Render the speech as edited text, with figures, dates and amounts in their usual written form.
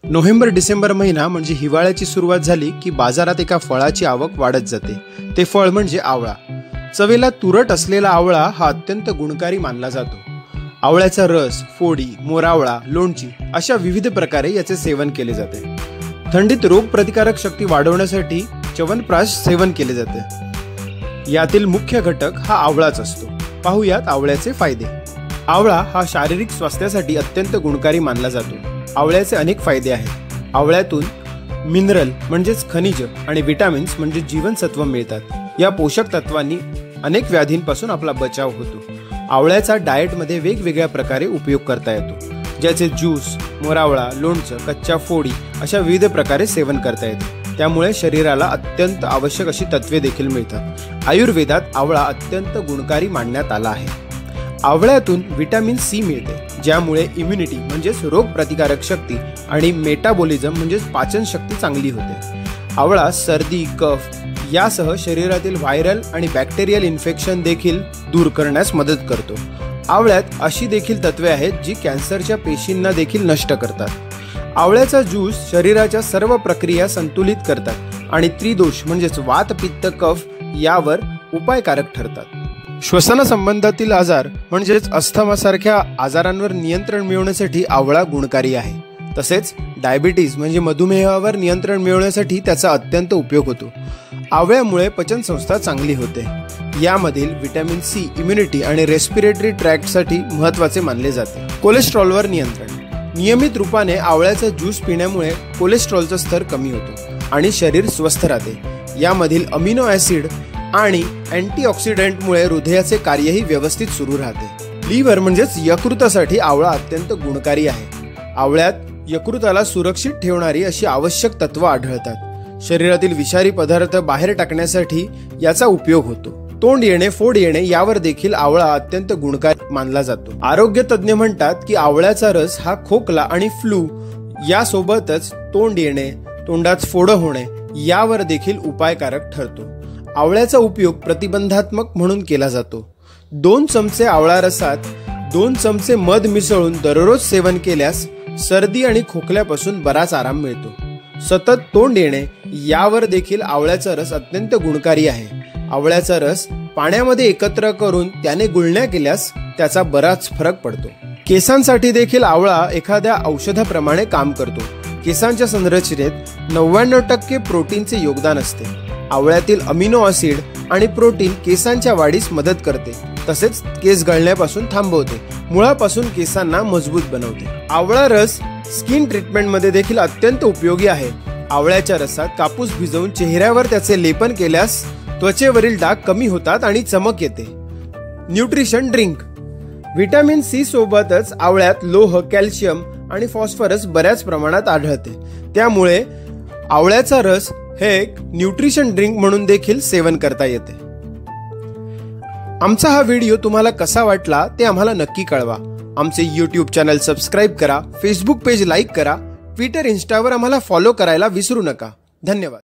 November December महिना म्हणजे हिवाळ्याची सुरुवात झाली की बाजारात एका फळाची आवक वाढत जाते। ते फळ म्हणजे आवळा। चवेला तुरट असलेला आवळा हा अत्यंत गुणकारी मानला जातो। आवळ्याचा रस, फोडी, मोरावळा, लोणची अशा विविध प्रकारे याचे सेवन केले जाते। थंडीत रोगप्रतिकारक शक्ती वाढवण्यासाठी च्यवनप्राश सेवन केले जाते। यातील मुख्य घटक हा आवळाच असतो। पाहूयात आवळ्याचे फायदे। आवळा हा शारीरिक स्वास्थ्यासाठी अत्यंत गुणकारी मानला जातो। आवळ्याचे अनेक फायदे आहेत। आवळ्यातून मिनरल म्हणजेच खनिज आणि विटामिन्स म्हणजे जीवनसत्व मिळतात। या पोषक तत्वांनी अनेक व्याधींपासून आपला बचाव होतो। आवळ्याचा डाएटमध्ये वेगवेगळ्या प्रकारे उपयोग करता येतो, ज्याचे ज्यूस, मोरावळा, लोणचं, कच्च्या फोडी अशा विविध प्रकारे सेवन करता येते। त्यामुळे शरीराला अत्यंत आवश्यक अशी तत्वे देखील मिळतात। आयुर्वेदात आवळा अत्यंत गुणकारी मानण्यात आला आहे। आवळ्यातून विटॅमिन सी मिळते, ज्यामुळे इम्युनिटी म्हणजेच रोगप्रतिकारक शक्ती आणि मेटाबॉलिझम म्हणजेच पाचन शक्ती चांगली होते। आवळा सर्दी, कफ यासह शरीरातील व्हायरल आणि बॅक्टेरियल इन्फेक्शन देखील दूर करण्यास मदत करतो। आवळ्यात अशी देखील तत्वे आहेत जी कॅन्सरच्या पेशींना देखील नष्ट करतात। आवळ्याचा ज्यूस शरीराच्या सर्व प्रक्रिया संतुलित करतात आणि त्रिदोष म्हणजेच वात, पित्त, कफ यावर उपायकारक ठरतात। श्वसन संबंधातील आजार म्हणजेच अस्थमासारख्या आजारांवर नियंत्रण मिळवण्यासाठी आवळा गुणकारी आहे। तसेच डायबिटीज म्हणजे मधुमेहावर नियंत्रण मिळवण्यासाठी त्याचा अत्यंत उपयोग होतो। आवळ्यामुळे पचन संस्था चांगली होते। यामधील विटॅमिन सी इम्युनिटी आणि रेस्पिरेटरी ट्रॅक्टसाठी महत्त्वाचे मानले जाते। कोलेस्ट्रॉलवर नियंत्रण। नियमित रूपाने आवळ्याचा ज्यूस पिण्यामुळे कोलेस्ट्रॉलचा स्तर कमी होतो आणि शरीर स्वस्थ राहते। यामधील अमिनो ऍसिड आणि अँटीऑक्सिडंटमुळे हृदयाचे कार्यही व्यवस्थित सुरू राहते। लिव्हर म्हणजेच यकृतासाठी आवळा अत्यंत गुणकारी आहे। आवळ्यात यकृताला सुरक्षित ठेवणारी अशी आवश्यक तत्व आढळतात। शरीरातील विषारी पदार्थ बाहेर टाकण्यासाठी याचा उपयोग होतो। तोंड येणे, फोड येणे यावर देखील आवळा अत्यंत गुणकारी मानला जातो। आरोग्य तज्ञ म्हणतात की आवळ्याचा रस हा खोकला आणि फ्लू यासोबतच तोंड येणे, तोंडात फोड होणे यावर देखील उपायकारक ठरतो। आवळ्याचा उपयोग प्रतिबंधात्मक म्हणून केला जातो। 2 चमचे आवळा रसात 2 चमचे मध मिसळून दररोज सेवन केल्यास सर्दी आणि खोकल्यापासून बराच आराम मिळतो। सतत तोंड येणे यावर देखील आवळ्याचा रस अत्यंत गुणकारी आहे। आवळ्याचा रस पाण्यामध्ये एकत्र करून त्याने गुळण्या केल्यास त्याचा बराच फरक पडतो। केसांसाठी देखील आवळा एखाद्या औषधाप्रमाणे काम करतो। केसांच्या संरचनेत 99% प्रोटीनचे योगदान असते। आवळ्यातील अमिनो ऍसिड आणि प्रोटीन केसांच्या वाढीस मदत करते, तसेच केस गळण्यापासून थांबवते, मुळापासून केसांना मजबूत बनवते। आवळा रस स्किन ट्रीटमेंटमध्ये देखील अत्यंत उपयोगी आहे। आवळ्याच्या रसात कापूस भिजवून चेहऱ्यावर त्याचे लेपन केल्यास त्वचेवरील डाग कमी होतात आणि चमक येते। Nutrition drink. विटॅमिन सी सोबतच आवळ्यात लोह, कॅल्शियम आणि फॉस्फरस बऱ्याच प्रमाणात आढळते। त्यामुळे आवळ्याचा रस हे एक न्यूट्रिशन ड्रिंक म्हणून देखील सेवन करता येते। आमचा हा व्हिडिओ तुम्हाला कसा वाटला ते आम्हाला नक्की कळवा। आमचे YouTube चॅनल सबस्क्राईब करा, फेसबुक पेज लाईक करा, ट्विटर, इन्स्टावर आम्हाला फॉलो करायला विसरू नका। धन्यवाद।